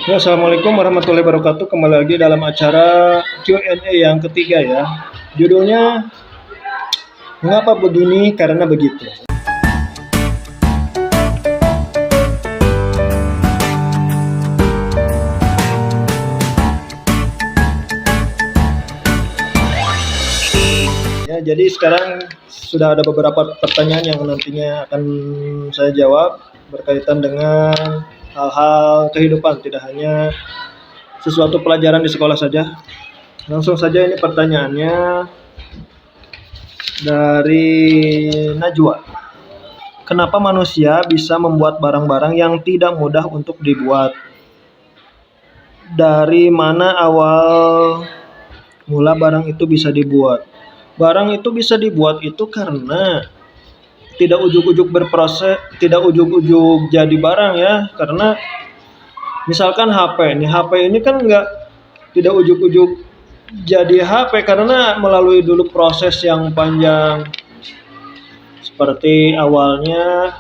Ya, Assalamualaikum warahmatullahi wabarakatuh. Kembali lagi dalam acara Q&A yang ketiga ya. Judulnya Mengapa Begini Karena Begitu. Ya, jadi sekarang sudah ada beberapa pertanyaan yang nantinya akan saya jawab berkaitan dengan hal-hal kehidupan, tidak hanya sesuatu pelajaran di sekolah saja. Langsung saja ini pertanyaannya dari Najwa. Kenapa manusia bisa membuat barang-barang yang tidak mudah untuk dibuat? Dari mana awal mula barang itu bisa dibuat? Barang itu bisa dibuat itu karena tidak ujuk-ujuk berproses, tidak ujuk-ujuk jadi barang ya. Karena misalkan HP, nih HP ini kan tidak ujuk-ujuk jadi HP karena melalui dulu proses yang panjang. Seperti awalnya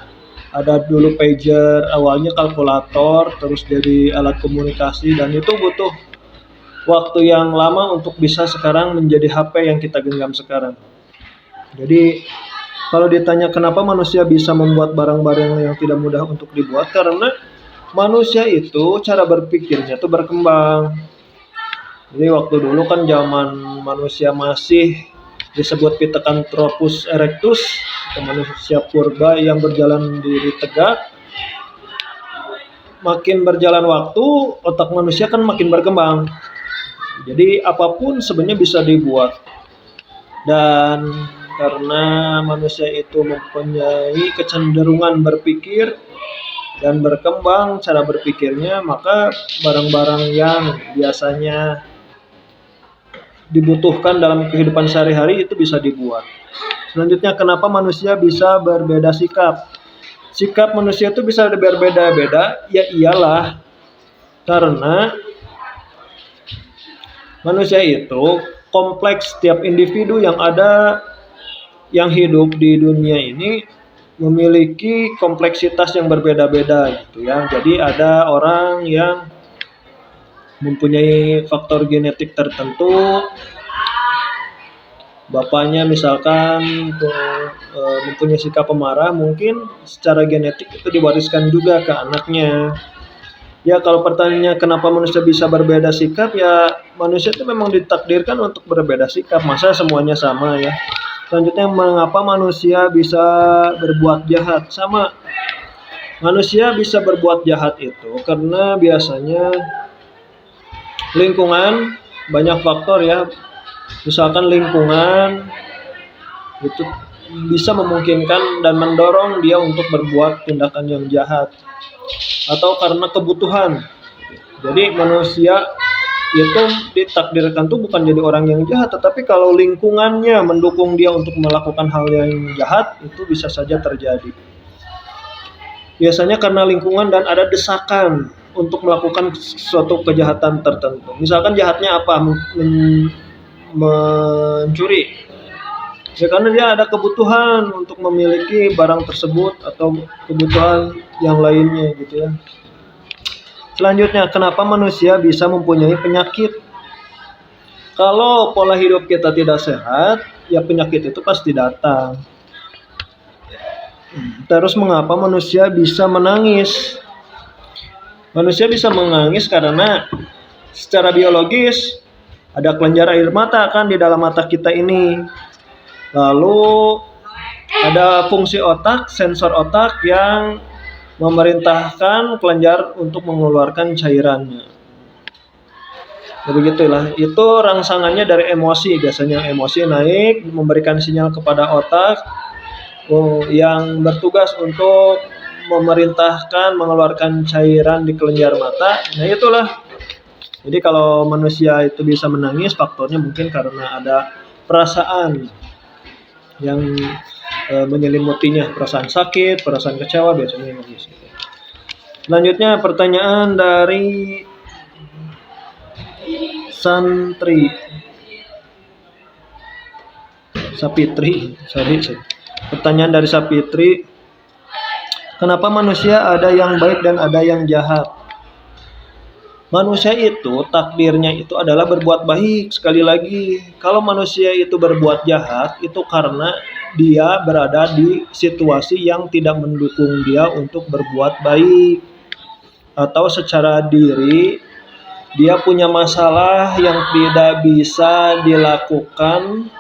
ada dulu pager, awalnya kalkulator, terus jadi alat komunikasi, dan itu butuh waktu yang lama untuk bisa sekarang menjadi HP yang kita genggam sekarang. Jadi kalau ditanya kenapa manusia bisa membuat barang-barang yang tidak mudah untuk dibuat, karena manusia itu cara berpikirnya itu berkembang. Jadi waktu dulu kan zaman manusia masih disebut Pithecanthropus erectus, manusia purba yang berjalan diri tegak. Makin berjalan waktu, otak manusia kan makin berkembang. Jadi apapun sebenarnya bisa dibuat. Dan karena manusia itu mempunyai kecenderungan berpikir dan berkembang cara berpikirnya, maka barang-barang yang biasanya dibutuhkan dalam kehidupan sehari-hari itu bisa dibuat. Selanjutnya, kenapa manusia bisa berbeda sikap? Sikap manusia itu bisa berbeda-beda, ya iyalah karena manusia itu kompleks. Setiap individu yang hidup di dunia ini memiliki kompleksitas yang berbeda-beda gitu ya. Jadi ada orang yang mempunyai faktor genetik tertentu. Bapaknya misalkan mempunyai sikap pemarah, mungkin secara genetik itu diwariskan juga ke anaknya. Ya, kalau pertanyaannya kenapa manusia bisa berbeda sikap, ya manusia itu memang ditakdirkan untuk berbeda sikap, masa semuanya sama ya. Selanjutnya, mengapa manusia bisa berbuat jahat? Sama, manusia bisa berbuat jahat itu karena biasanya lingkungan, banyak faktor ya. Misalkan lingkungan itu bisa memungkinkan dan mendorong dia untuk berbuat tindakan yang jahat, atau karena kebutuhan. Jadi manusia itu ditakdirkan tuh bukan jadi orang yang jahat, tetapi kalau lingkungannya mendukung dia untuk melakukan hal yang jahat, itu bisa saja terjadi. Biasanya karena lingkungan dan ada desakan untuk melakukan suatu kejahatan tertentu. Misalkan jahatnya apa? Mencuri. Ya karena dia ada kebutuhan untuk memiliki barang tersebut atau kebutuhan yang lainnya gitu ya. Selanjutnya, kenapa manusia bisa mempunyai penyakit? Kalau pola hidup kita tidak sehat, ya penyakit itu pasti datang. Terus mengapa manusia bisa menangis? Manusia bisa menangis karena secara biologis ada kelenjar air mata kan di dalam mata kita ini. Lalu ada fungsi otak, sensor otak yang memerintahkan kelenjar untuk mengeluarkan cairannya. Ya begitulah, itu rangsangannya dari emosi. Biasanya emosi naik memberikan sinyal kepada otak yang bertugas untuk memerintahkan mengeluarkan cairan di kelenjar mata. Nah itulah. Jadi kalau manusia itu bisa menangis, faktornya mungkin karena ada perasaan yang menyelimutinya, perasaan sakit, perasaan kecewa, biasanya nangis. Selanjutnya pertanyaan dari Sapitri. Pertanyaan dari Sapitri, kenapa manusia ada yang baik dan ada yang jahat? Manusia itu takdirnya itu adalah berbuat baik. Sekali lagi, kalau manusia itu berbuat jahat itu karena dia berada di situasi yang tidak mendukung dia untuk berbuat baik, atau secara diri dia punya masalah yang tidak bisa dilakukan,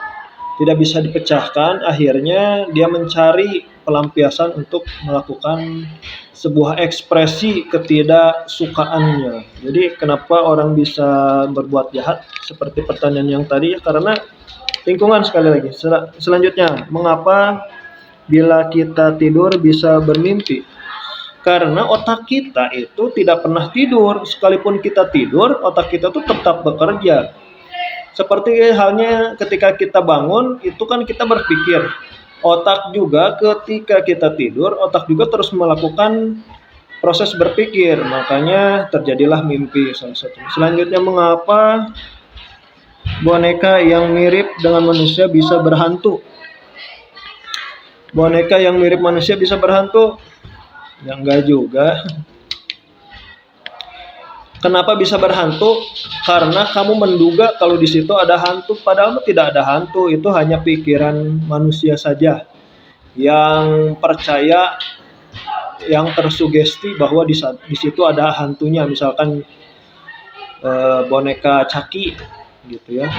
tidak bisa dipecahkan, akhirnya dia mencari pelampiasan untuk melakukan sebuah ekspresi ketidaksukaannya. Jadi kenapa orang bisa berbuat jahat seperti pertanyaan yang tadi ya, karena lingkungan. Sekali lagi, selanjutnya, mengapa bila kita tidur bisa bermimpi? Karena otak kita itu tidak pernah tidur. Sekalipun kita tidur, otak kita tuh tetap bekerja. Seperti halnya ketika kita bangun, itu kan kita berpikir. Otak juga ketika kita tidur, otak juga terus melakukan proses berpikir. Makanya terjadilah mimpi salah satu. Selanjutnya, mengapa boneka yang mirip dengan manusia bisa berhantu? Boneka yang mirip manusia bisa berhantu? Ya enggak juga. Kenapa bisa berhantu? Karena kamu menduga kalau di situ ada hantu, padahal tidak ada hantu. Itu hanya pikiran manusia saja yang percaya, yang tersugesti bahwa di situ ada hantunya. Misalkan boneka Caki gitu ya.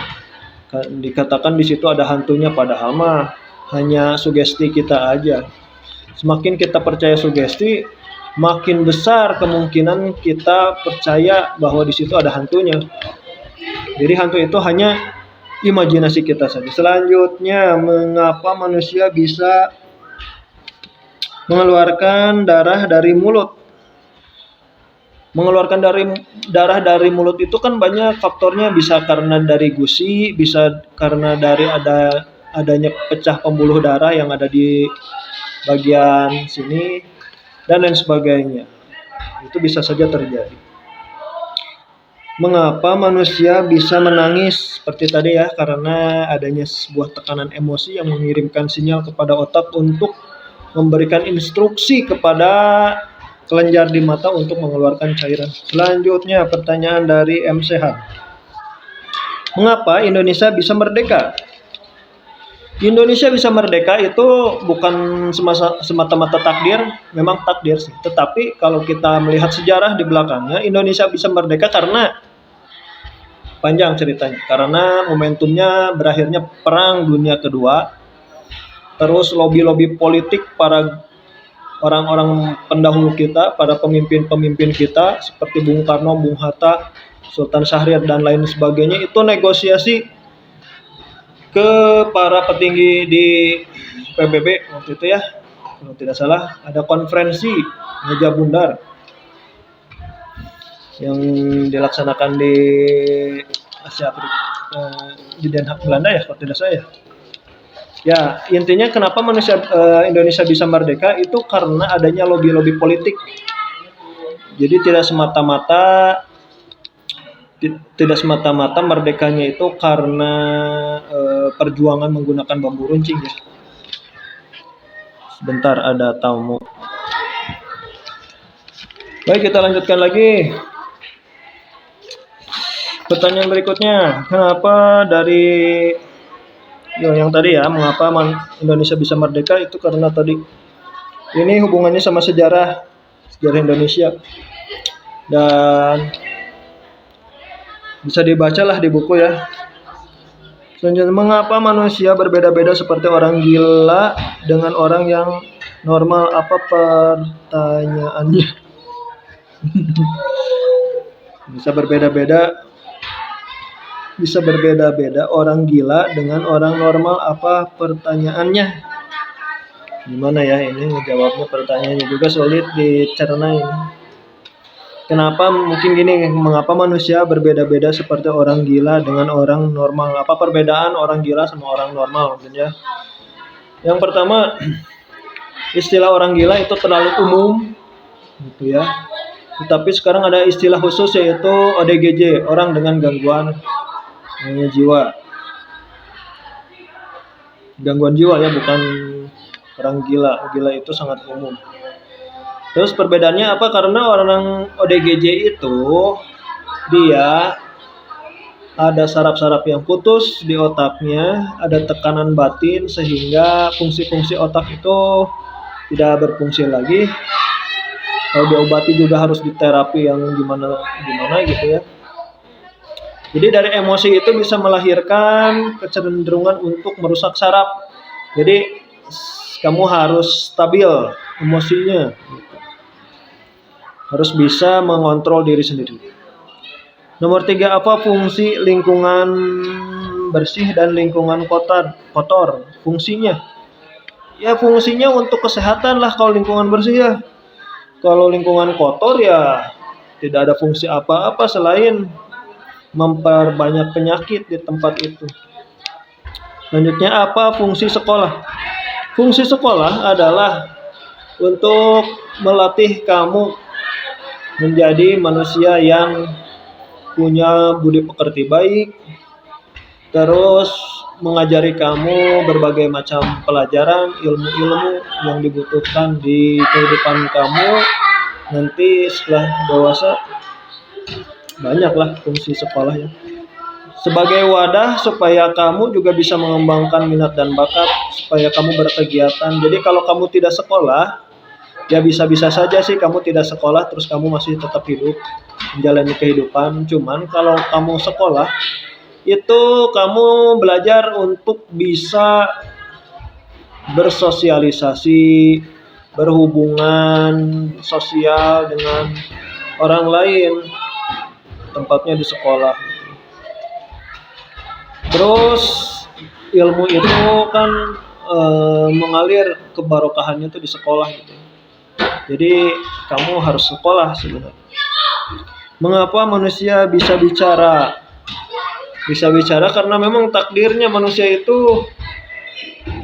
Dikatakan di situ ada hantunya, padahal mah hanya sugesti kita aja. Semakin kita percaya sugesti, makin besar kemungkinan kita percaya bahwa di situ ada hantunya. Jadi hantu itu hanya imajinasi kita saja. Selanjutnya, mengapa manusia bisa mengeluarkan darah dari mulut? Mengeluarkan darah dari mulut itu kan banyak faktornya. Bisa karena dari gusi, bisa karena dari adanya pecah pembuluh darah yang ada di bagian sini, dan lain sebagainya. Itu bisa saja terjadi. Mengapa manusia bisa menangis? Seperti tadi ya, karena adanya sebuah tekanan emosi yang mengirimkan sinyal kepada otak untuk memberikan instruksi kepada kelenjar di mata untuk mengeluarkan cairan. Selanjutnya, pertanyaan dari MCH. Mengapa Indonesia bisa merdeka? Indonesia bisa merdeka itu bukan semata-mata takdir, memang takdir sih. Tetapi kalau kita melihat sejarah di belakangnya, Indonesia bisa merdeka karena panjang ceritanya. Karena momentumnya berakhirnya Perang Dunia Kedua, terus lobby-lobby politik para orang-orang pendahulu kita, para pemimpin-pemimpin kita seperti Bung Karno, Bung Hatta, Sultan Syahrir dan lain sebagainya, itu negosiasi ke para petinggi di PBB waktu itu ya, kalau tidak salah ada konferensi meja bundar yang dilaksanakan di Asia Afrika, di Den Haag Belanda ya kalau tidak salah. Ya, intinya kenapa Indonesia bisa merdeka itu karena adanya lobby-lobby politik. Jadi tidak semata-mata merdekanya itu karena perjuangan menggunakan bambu runcing ya. Sebentar, ada tamu. Baik, kita lanjutkan lagi. Pertanyaan berikutnya, kenapa dari yang tadi ya, mengapa Indonesia bisa merdeka itu karena tadi ini hubungannya sama sejarah Indonesia, dan bisa dibacalah di buku ya. Selanjutnya, mengapa manusia berbeda-beda seperti orang gila dengan orang yang normal? Apa pertanyaannya? Bisa berbeda-beda orang gila dengan orang normal. Apa pertanyaannya? Gimana ya ini ngejawabnya, pertanyaannya juga sulit dicerna ini. Kenapa mungkin gini, mengapa manusia berbeda-beda seperti orang gila dengan orang normal? Apa perbedaan orang gila sama orang normal ya? Yang pertama, istilah orang gila itu terlalu umum gitu ya. Tetapi sekarang ada istilah khusus yaitu ODGJ, orang dengan gangguan jiwa. Gangguan jiwa ya, bukan orang gila. Gila itu sangat umum. Terus perbedaannya apa? Karena orang ODGJ itu dia ada saraf-saraf yang putus di otaknya, ada tekanan batin sehingga fungsi-fungsi otak itu tidak berfungsi lagi. Kalau diobati juga harus diterapi yang gimana gitu ya. Jadi dari emosi itu bisa melahirkan kecenderungan untuk merusak saraf. Jadi kamu harus stabil emosinya, harus bisa mengontrol diri sendiri. Nomor 3, apa fungsi lingkungan bersih dan lingkungan kotor? Fungsinya, ya fungsinya untuk kesehatan lah kalau lingkungan bersih ya. Kalau lingkungan kotor ya tidak ada fungsi apa-apa selain memperbanyak penyakit di tempat itu. Selanjutnya, apa fungsi sekolah? Fungsi sekolah adalah untuk melatih kamu menjadi manusia yang punya budi pekerti baik, terus mengajari kamu berbagai macam pelajaran, ilmu-ilmu yang dibutuhkan di kehidupan kamu nanti setelah dewasa. Banyaklah fungsi sekolah ya. Sebagai wadah supaya kamu juga bisa mengembangkan minat dan bakat, supaya kamu berkegiatan. Jadi kalau kamu tidak sekolah, ya bisa-bisa saja sih kamu tidak sekolah terus kamu masih tetap hidup, menjalani kehidupan. Cuman kalau kamu sekolah, itu kamu belajar untuk bisa bersosialisasi, berhubungan sosial dengan orang lain, tempatnya di sekolah. Terus ilmu itu kan mengalir kebarokahannya tuh di sekolah gitu. Jadi kamu harus sekolah sebenarnya. Mengapa manusia bisa bicara? Bisa bicara karena memang takdirnya manusia itu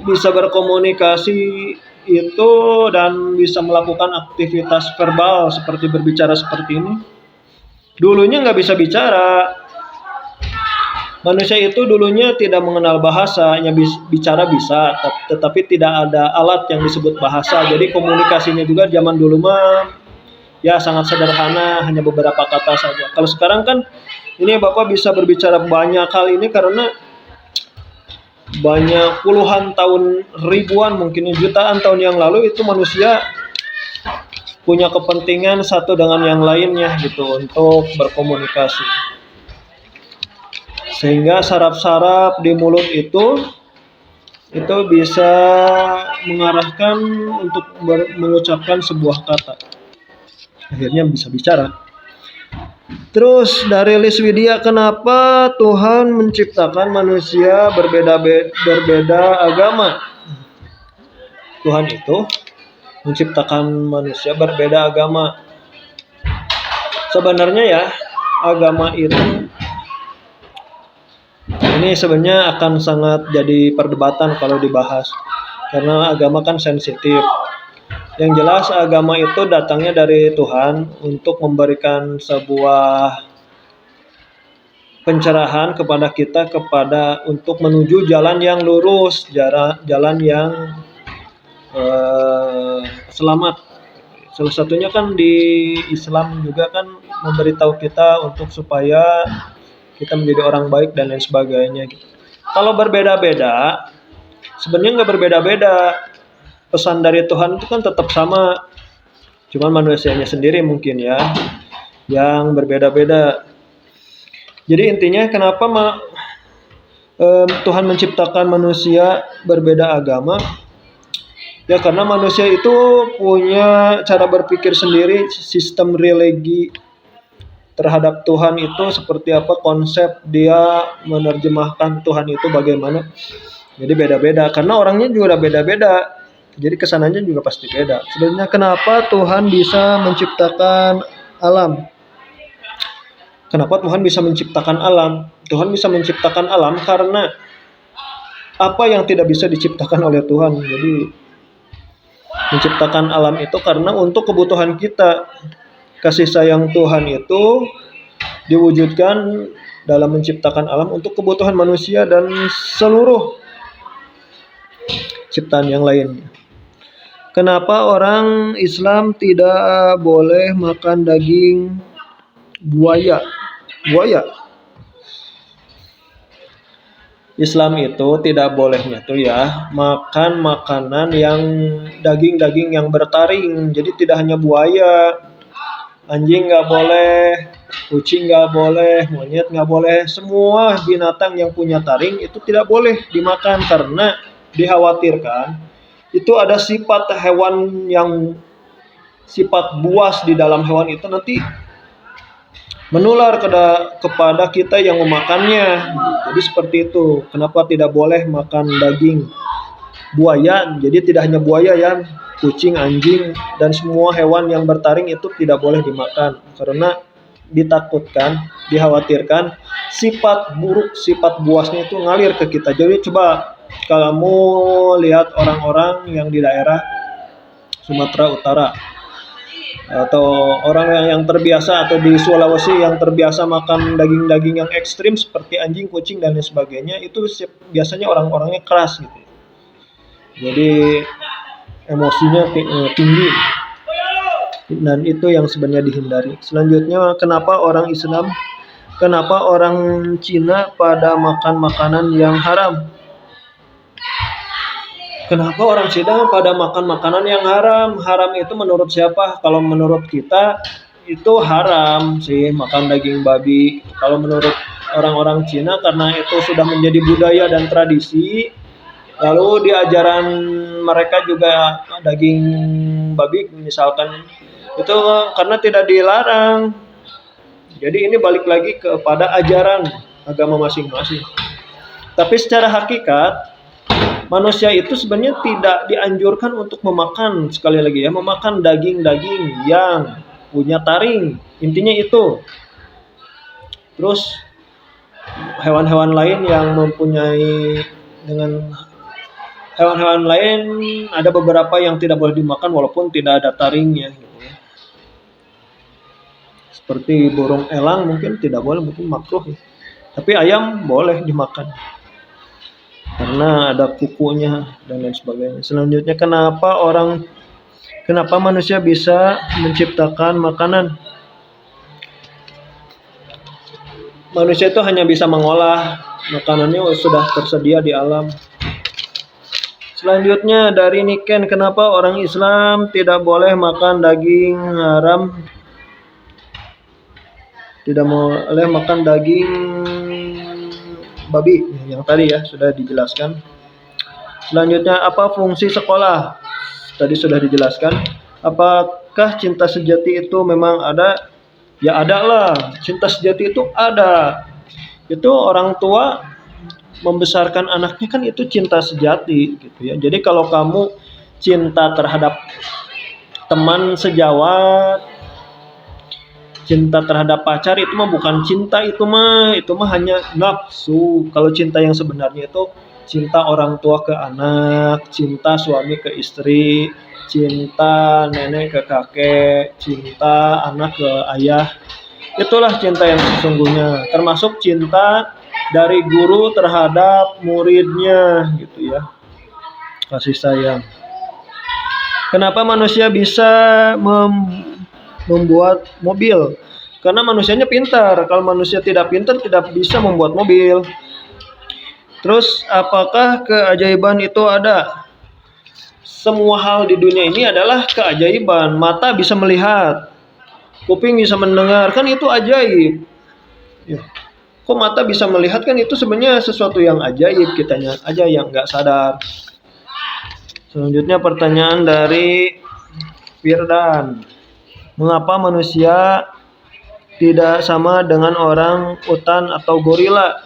bisa berkomunikasi itu dan bisa melakukan aktivitas verbal seperti berbicara seperti ini. Dulunya nggak bisa bicara. Manusia itu dulunya tidak mengenal bahasa, hanya bicara bisa, tetapi tidak ada alat yang disebut bahasa. Jadi komunikasinya juga zaman dulu mah ya sangat sederhana, hanya beberapa kata saja. Kalau sekarang kan ini Bapak bisa berbicara banyak hal ini karena banyak puluhan tahun, ribuan mungkin jutaan tahun yang lalu itu manusia punya kepentingan satu dengan yang lainnya gitu untuk berkomunikasi. Sehingga saraf-saraf di mulut itu bisa mengarahkan untuk mengucapkan sebuah kata. Akhirnya bisa bicara. Terus dari Lis Widya, kenapa Tuhan menciptakan manusia berbeda agama? Tuhan itu menciptakan manusia berbeda agama. Sebenarnya ya, agama itu ini sebenarnya akan sangat jadi perdebatan kalau dibahas. Karena agama kan sensitif. Yang jelas agama itu datangnya dari Tuhan untuk memberikan sebuah pencerahan kepada kita untuk menuju jalan yang lurus, jalan yang selamat. Salah satunya kan di Islam juga kan memberitahu kita untuk supaya kita menjadi orang baik dan lain sebagainya gitu. Kalau berbeda-beda, sebenarnya nggak berbeda-beda. Pesan dari Tuhan itu kan tetap sama. Cuman manusianya sendiri mungkin ya yang berbeda-beda. Jadi intinya kenapa Tuhan menciptakan manusia berbeda agama? Ya karena manusia itu punya cara berpikir sendiri, sistem religi terhadap Tuhan itu seperti apa, konsep dia menerjemahkan Tuhan itu bagaimana. Jadi beda-beda karena orangnya juga beda-beda. Jadi kesananya juga pasti beda. Sebenarnya kenapa Tuhan bisa menciptakan alam? Kenapa Tuhan bisa menciptakan alam? Tuhan bisa menciptakan alam karena apa yang tidak bisa diciptakan oleh Tuhan. Jadi menciptakan alam itu karena untuk kebutuhan kita. Kasih sayang Tuhan itu diwujudkan dalam menciptakan alam untuk kebutuhan manusia dan seluruh ciptaan yang lainnya. Kenapa orang Islam tidak boleh makan daging buaya? buaya. Islam itu tidak bolehnya tuh ya makan makanan yang daging-daging yang bertaring. Jadi tidak hanya buaya, anjing nggak boleh, kucing nggak boleh, monyet nggak boleh. Semua binatang yang punya taring itu tidak boleh dimakan karena dikhawatirkan itu ada sifat hewan yang sifat buas di dalam hewan itu nanti menular kepada kita yang memakannya. Jadi seperti itu. Kenapa tidak boleh makan daging buaya? Jadi tidak hanya buaya ya, kucing, anjing, dan semua hewan yang bertaring itu tidak boleh dimakan karena ditakutkan, dikhawatirkan sifat buruk, sifat buasnya itu ngalir ke kita. Jadi coba kamu lihat orang-orang yang di daerah Sumatera Utara atau orang yang terbiasa atau di Sulawesi yang terbiasa makan daging-daging yang ekstrim seperti anjing, kucing dan lain sebagainya, itu biasanya orang-orangnya keras gitu. Jadi emosinya tinggi dan itu yang sebenarnya dihindari. Selanjutnya, kenapa orang Cina pada makan makanan yang haram? Kenapa orang Cina pada makan makanan yang haram? Haram itu menurut siapa? Kalau menurut kita itu haram sih makan daging babi. Kalau menurut orang-orang Cina karena itu sudah menjadi budaya dan tradisi. Lalu di ajaran mereka juga daging babi misalkan itu karena tidak dilarang. Jadi ini balik lagi kepada ajaran agama masing-masing. Tapi secara hakikat manusia itu sebenarnya tidak dianjurkan untuk memakan, sekali lagi ya, memakan daging-daging yang punya taring. Intinya itu. Terus hewan-hewan lain yang mempunyai dengan hewan-hewan lain ada beberapa yang tidak boleh dimakan walaupun tidak ada taringnya gitu ya. Seperti burung elang mungkin tidak boleh, mungkin makruh ya. Tapi ayam boleh dimakan karena ada kukunya dan lain sebagainya. Selanjutnya, kenapa manusia bisa menciptakan makanan? Manusia itu hanya bisa mengolah, makanannya sudah tersedia di alam. Selanjutnya dari Niken, kenapa orang Islam tidak boleh makan daging haram? Tidak boleh makan daging babi yang tadi ya sudah dijelaskan. Selanjutnya, apa fungsi sekolah? Tadi sudah dijelaskan. Apakah cinta sejati itu memang ada? Ya ada lah. Cinta sejati itu ada. Itu orang tua membesarkan anaknya kan itu cinta sejati gitu ya. Jadi kalau kamu cinta terhadap teman sejawat, cinta terhadap pacar itu mah bukan cinta, itu mah hanya nafsu. Kalau cinta yang sebenarnya itu cinta orang tua ke anak, cinta suami ke istri, cinta nenek ke kakek, cinta anak ke ayah. Itulah cinta yang sesungguhnya, termasuk cinta dari guru terhadap muridnya gitu ya. Kasih sayang. Kenapa manusia bisa membuat mobil? Karena manusianya pintar. Kalau manusia tidak pintar tidak bisa membuat mobil. Terus apakah keajaiban itu ada? Semua hal di dunia ini adalah keajaiban. Mata bisa melihat, kuping bisa mendengar, kan itu ajaib. Ya. Kok mata bisa melihat, kan itu sebenarnya sesuatu yang ajaib, kitanya aja yang nggak sadar. Selanjutnya pertanyaan dari Firdan. Mengapa manusia tidak sama dengan orang utan atau gorila?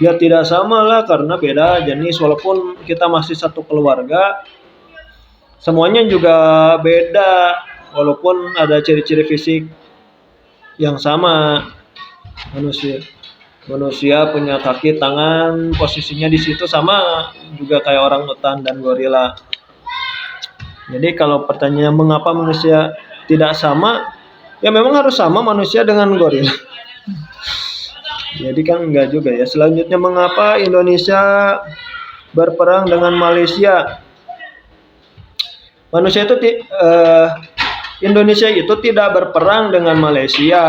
Ya tidak sama lah karena beda jenis, walaupun kita masih satu keluarga. Semuanya juga beda walaupun ada ciri-ciri fisik yang sama. Manusia punya kaki, tangan, posisinya di situ sama juga kayak orang utan dan gorila. Jadi kalau pertanyaan mengapa manusia tidak sama, ya memang harus sama manusia dengan gorila. Jadi kan enggak juga ya. Selanjutnya, mengapa Indonesia berperang dengan Malaysia? Indonesia itu tidak berperang dengan Malaysia.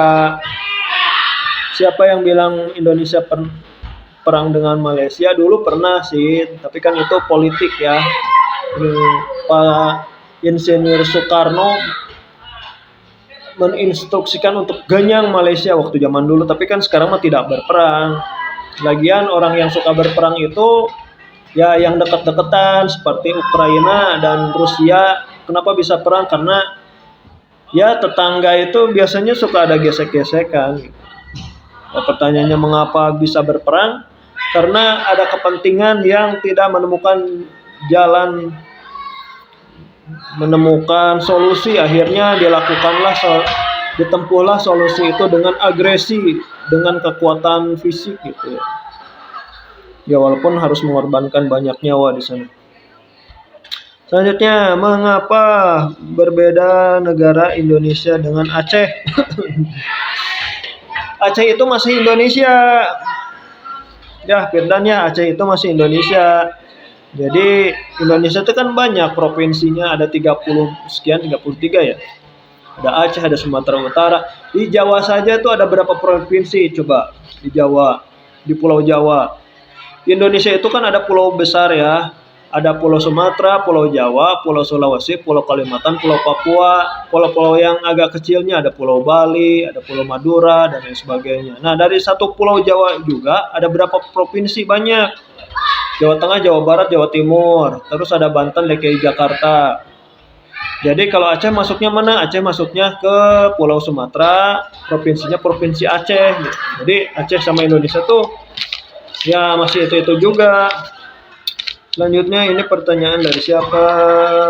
Siapa yang bilang Indonesia perang dengan Malaysia? Dulu pernah sih, tapi kan itu politik ya. Pak Insinyur Soekarno menginstruksikan untuk genyang Malaysia waktu zaman dulu, tapi kan sekarang mah tidak berperang. Lagian orang yang suka berperang itu ya yang dekat-dekatan seperti Ukraina dan Rusia. Kenapa bisa perang? Karena ya tetangga itu biasanya suka ada gesek-gesekan. Pertanyaannya mengapa bisa berperang? Karena ada kepentingan yang tidak menemukan solusi, akhirnya ditempuhlah solusi itu dengan agresi, dengan kekuatan fisik gitu ya. Ya walaupun harus mengorbankan banyak nyawa di sana. Selanjutnya, mengapa berbeda negara Indonesia dengan Aceh? Aceh itu masih Indonesia. Ya, Firdan ya, Aceh itu masih Indonesia. Jadi Indonesia itu kan banyak provinsinya, ada 30 sekian, 33 ya. Ada Aceh, ada Sumatera Utara. Di Jawa saja itu ada berapa provinsi coba? Di Jawa, di Pulau Jawa. Di Indonesia itu kan ada pulau besar ya. Ada Pulau Sumatera, Pulau Jawa, Pulau Sulawesi, Pulau Kalimantan, Pulau Papua, pulau-pulau yang agak kecilnya ada Pulau Bali, ada Pulau Madura, dan lain sebagainya. Nah, dari satu Pulau Jawa juga ada berapa provinsi? Banyak. Jawa Tengah, Jawa Barat, Jawa Timur, terus ada Banten, DKI Jakarta. Jadi kalau Aceh masuknya mana? Aceh masuknya ke Pulau Sumatera, provinsinya Provinsi Aceh. Jadi Aceh sama Indonesia tuh ya masih itu juga. Selanjutnya ini pertanyaan dari siapa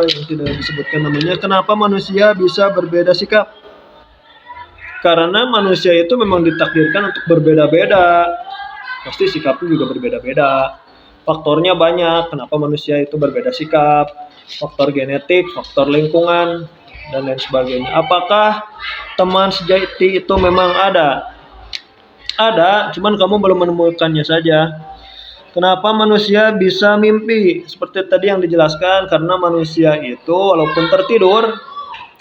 yang tidak disebutkan namanya. Kenapa manusia bisa berbeda sikap? Karena manusia itu memang ditakdirkan untuk berbeda-beda. Pasti sikapnya juga berbeda-beda. Faktornya banyak kenapa manusia itu berbeda sikap. Faktor genetik, faktor lingkungan, dan lain sebagainya. Apakah teman sejati itu memang ada? Ada, cuman kamu belum menemukannya saja. Kenapa manusia bisa mimpi? Seperti tadi yang dijelaskan, karena manusia itu walaupun tertidur,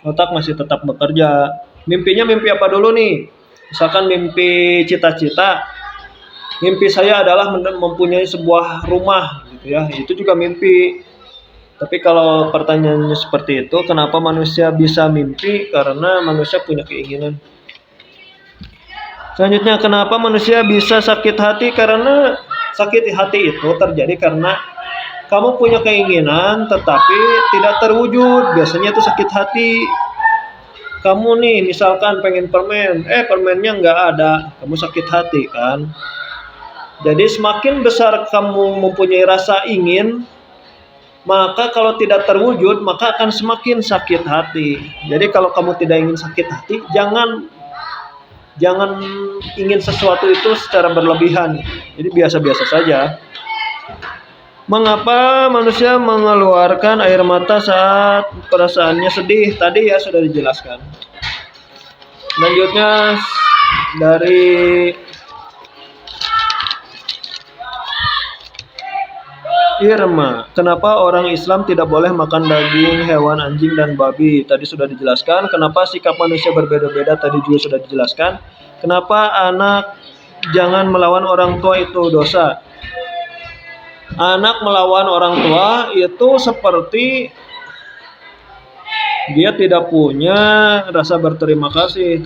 otak masih tetap bekerja. Mimpinya mimpi apa dulu nih? Misalkan mimpi cita-cita. Mimpi saya adalah mempunyai sebuah rumah gitu ya. Itu juga mimpi. Tapi kalau pertanyaannya seperti itu, kenapa manusia bisa mimpi? Karena manusia punya keinginan. Selanjutnya, kenapa manusia bisa sakit hati? Karena sakit hati itu terjadi karena kamu punya keinginan tetapi tidak terwujud. Biasanya itu sakit hati. Kamu nih misalkan pengen permen, permennya nggak ada, kamu sakit hati kan. Jadi semakin besar kamu mempunyai rasa ingin, maka kalau tidak terwujud maka akan semakin sakit hati. Jadi kalau kamu tidak ingin sakit hati, jangan ingin sesuatu itu secara berlebihan. Jadi biasa-biasa saja. Mengapa manusia mengeluarkan air mata saat perasaannya sedih? Tadi ya sudah dijelaskan. Selanjutnya dari Irma, kenapa orang Islam tidak boleh makan daging hewan anjing dan babi? Tadi sudah dijelaskan. Kenapa sikap manusia berbeda-beda? Tadi juga sudah dijelaskan. Kenapa anak jangan melawan orang tua itu dosa? Anak melawan orang tua itu seperti dia tidak punya rasa berterima kasih.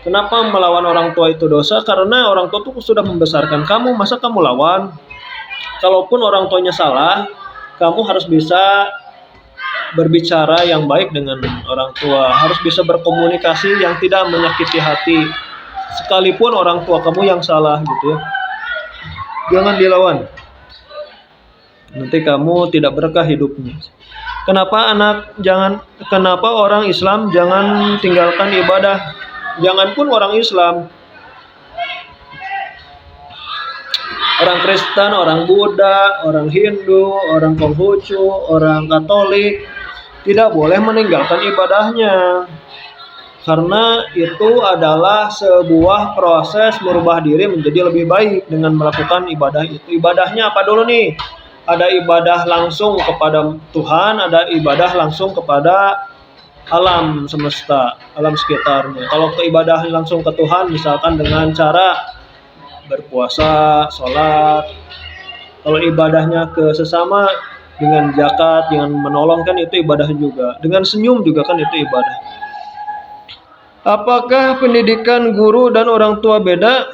Kenapa melawan orang tua itu dosa? Karena orang tua itu sudah membesarkan kamu, masa kamu lawan? Kalaupun orang tuanya salah, kamu harus bisa berbicara yang baik dengan orang tua. Harus bisa berkomunikasi yang tidak menyakiti hati. Sekalipun orang tua kamu yang salah gitu ya. Jangan dilawan. Nanti kamu tidak berkah hidupnya. Kenapa orang Islam jangan tinggalkan ibadah? Jangan pun orang Islam. Orang Kristen, orang Buddha, orang Hindu, orang Konghucu, orang Katolik tidak boleh meninggalkan ibadahnya. Karena itu adalah sebuah proses merubah diri menjadi lebih baik dengan melakukan ibadah itu. Ibadahnya apa dulu nih? Ada ibadah langsung kepada Tuhan, ada ibadah langsung kepada alam semesta, alam sekitarnya. Kalau keibadah langsung ke Tuhan, misalkan dengan cara berpuasa, sholat. Kalau ibadahnya ke sesama dengan zakat, dengan menolong kan itu ibadah juga. Dengan senyum juga kan itu ibadah. Apakah pendidikan guru dan orang tua beda?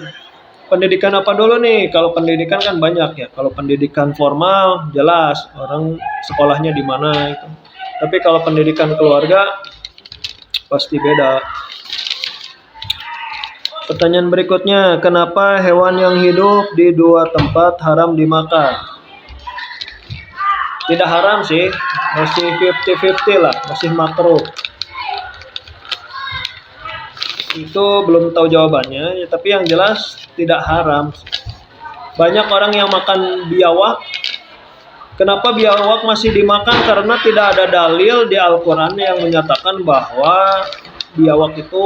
Pendidikan apa dulu nih? Kalau pendidikan kan banyak ya. Kalau pendidikan formal jelas orang sekolahnya di mana itu. Tapi kalau pendidikan keluarga pasti beda. Pertanyaan berikutnya, kenapa hewan yang hidup di dua tempat haram dimakan? Tidak haram sih, masih 50-50 lah, masih makruh. Itu belum tahu jawabannya, ya, tapi yang jelas tidak haram. Banyak orang yang makan biawak. Kenapa biawak masih dimakan? Karena tidak ada dalil di Al-Quran yang menyatakan bahwa biawak itu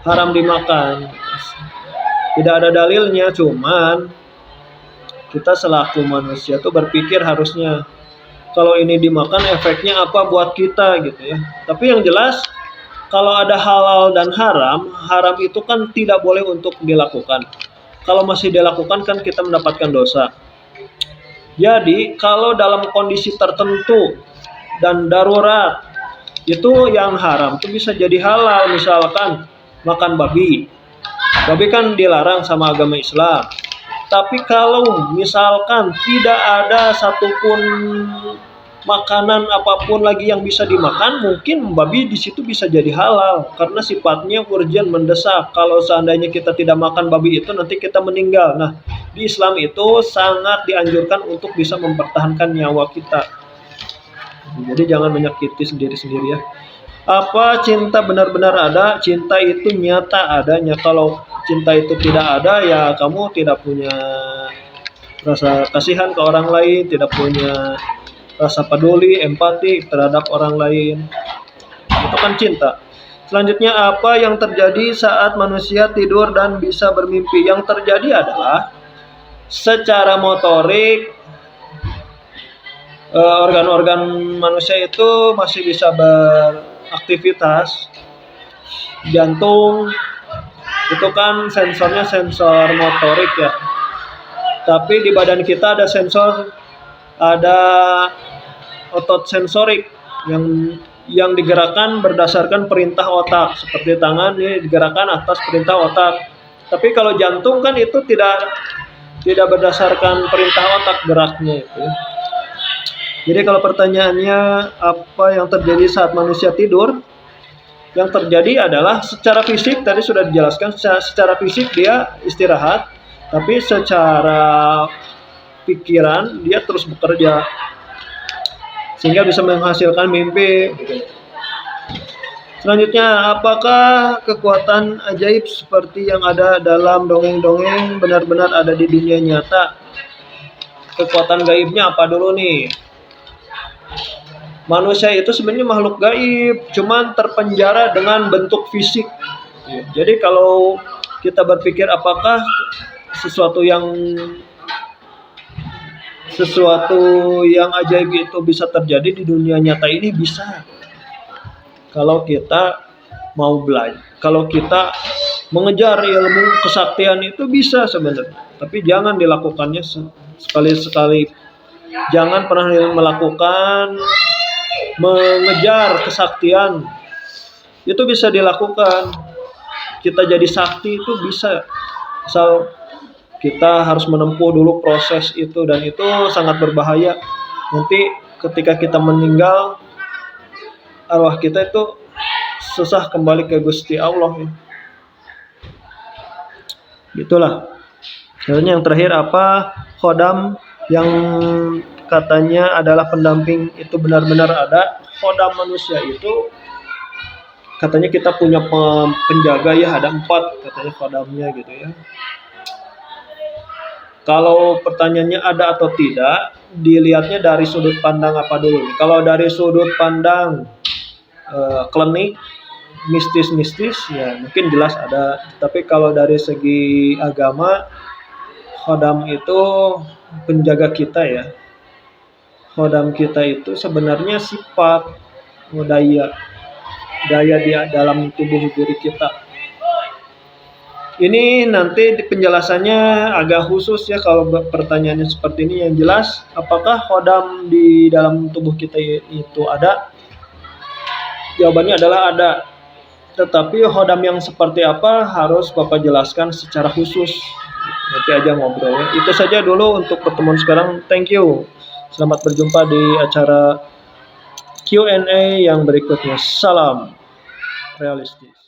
haram dimakan. Tidak ada dalilnya, cuman kita selaku manusia tuh berpikir harusnya kalau ini dimakan efeknya apa buat kita gitu ya. Tapi yang jelas kalau ada halal dan haram, haram itu kan tidak boleh untuk dilakukan. Kalau masih dilakukan kan kita mendapatkan dosa. Jadi kalau dalam kondisi tertentu dan darurat itu yang haram itu bisa jadi halal, misalkan makan babi. Babi kan dilarang sama agama Islam. Tapi kalau misalkan tidak ada satupun makanan apapun lagi yang bisa dimakan, mungkin babi di situ bisa jadi halal karena sifatnya urgent, mendesak. Kalau seandainya kita tidak makan babi itu nanti kita meninggal. Nah, di Islam itu sangat dianjurkan untuk bisa mempertahankan nyawa kita. Jadi jangan menyakiti sendiri-sendiri ya. Apa cinta benar-benar ada? Cinta itu nyata adanya. Kalau cinta itu tidak ada, ya kamu tidak punya rasa kasihan ke orang lain, tidak punya rasa peduli, empati terhadap orang lain. Itu kan cinta. Selanjutnya, apa yang terjadi saat manusia tidur dan bisa bermimpi? Yang terjadi adalah secara motorik organ-organ manusia itu masih bisa beraktivitas. Jantung itu kan sensornya sensor motorik ya. Tapi di badan kita ada sensor, ada otot sensorik yang digerakkan berdasarkan perintah otak, seperti tangan ini digerakkan atas perintah otak. Tapi kalau jantung kan itu tidak berdasarkan perintah otak geraknya itu. Jadi kalau pertanyaannya apa yang terjadi saat manusia tidur? Yang terjadi adalah secara fisik tadi sudah dijelaskan, secara fisik dia istirahat, tapi secara pikiran dia terus bekerja sehingga bisa menghasilkan mimpi. Selanjutnya, apakah kekuatan ajaib seperti yang ada dalam dongeng-dongeng benar-benar ada di dunia nyata? Kekuatan gaibnya apa dulu nih? Manusia itu sebenarnya makhluk gaib, cuman terpenjara dengan bentuk fisik. Jadi kalau kita berpikir apakah sesuatu yang ajaib itu bisa terjadi di dunia nyata ini, bisa. Kalau kita mau belajar, kalau kita mengejar ilmu kesaktian itu bisa sebenarnya. Tapi jangan dilakukannya sekali-sekali. Jangan pernah melakukan mengejar kesaktian. Itu bisa dilakukan. Kita jadi sakti itu bisa. Asal kita harus menempuh dulu proses itu, dan itu sangat berbahaya. Nanti ketika kita meninggal, arwah kita itu susah kembali ke Gusti Allah. Gitulah. Selanjutnya yang terakhir, apa khodam yang katanya adalah pendamping itu benar-benar ada? Khodam manusia itu katanya kita punya penjaga ya, ada 4 katanya khodamnya gitu ya. Kalau pertanyaannya ada atau tidak, dilihatnya dari sudut pandang apa dulu. Kalau dari sudut pandang klinik, mistis-mistis, ya mungkin jelas ada. Tapi kalau dari segi agama, khodam itu penjaga kita ya. Khodam kita itu sebenarnya sifat daya. daya di dalam tubuh diri kita. Ini nanti di penjelasannya agak khusus ya kalau pertanyaannya seperti ini. Yang jelas, apakah khodam di dalam tubuh kita itu ada? Jawabannya adalah ada. Tetapi khodam yang seperti apa harus Bapak jelaskan secara khusus. Nanti aja ngobrolnya. Itu saja dulu untuk pertemuan sekarang. Thank you. Selamat berjumpa di acara Q&A yang berikutnya. Salam realistis.